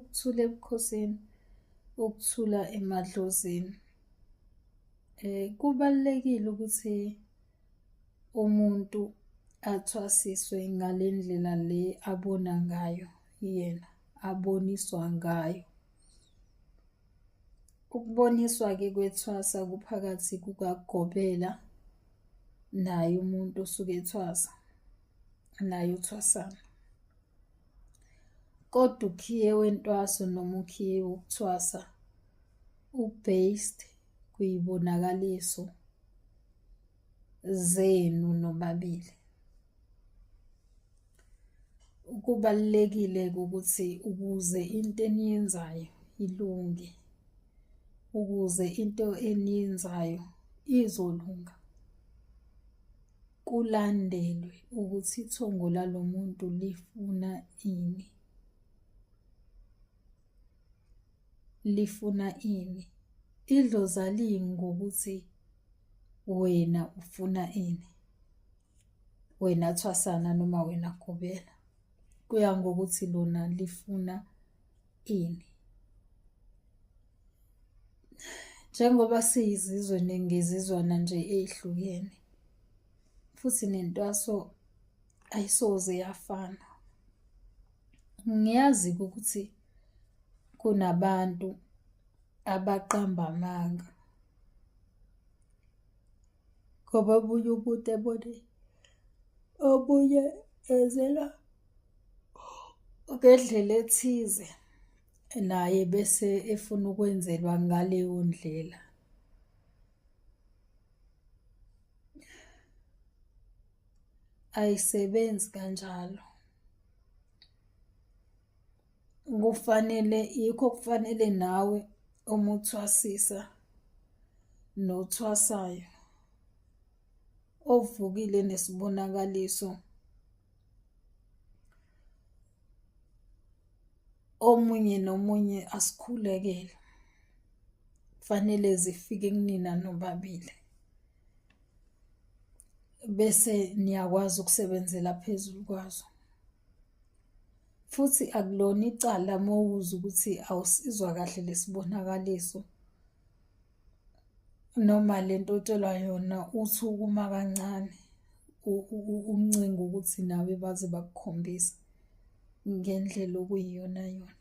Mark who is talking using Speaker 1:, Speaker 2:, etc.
Speaker 1: ukuthula ebukhosini, ukuthula emadlozini. Kubalulekile ukuthi umuntu athwasiswe ngale ndlela le abona ngayo yena, aboniswa ngayo. Ukuboniswa-ke kwethwasa kuphakathi kukagobela naye umuntu osuke ethwasa, naye uthwasana. Kodwa ukhiye wentwaso noma ukhiye wokuthwasa u-based kuyibonakaliso zenu nobabili. Kubalulekile ukuthi ukuze into eniyenzayo ilunge, ukuze into eniyenzayo izolunga, kulandelwe ukuthi ithongo lalo muntu lifuna ini. Lifuna ini. Idlozi aliyi ngokuthi wena ufuna ini. Wena thwasana noma wena gobela. Kuya ngokuthi lona lifuna ini. Njengoba siyizizwe ngezizwana nje ey'hlukene, futhi nentwaso ayisoze yafana. Ngiyazi ukuthi kunabantu abaqamba amanga ngoba omunye umuntu ebone omunye ezela ngendlela ethize, naye bese efuna ukwenzelwa ngaleyo ndlela. Ayisebenzi kanjalo. Yikho kufanele nawe uma uthwasisa nothwasayo, ovukile nesibonakaliso, omunye nomunye asikhulekele. Kufanele zifike kunina nobabili. Bese niyakwazi ukusebenzela phezulu kwazo. Futhi akulona icala mawuza ukuthi awusizwa kahle lesibonakaliso. Noma lento otshelwa yona uthi ukuma kancane, umncingo ukuthi nawe baze bakukhombise ngendlela okuyiyona yona.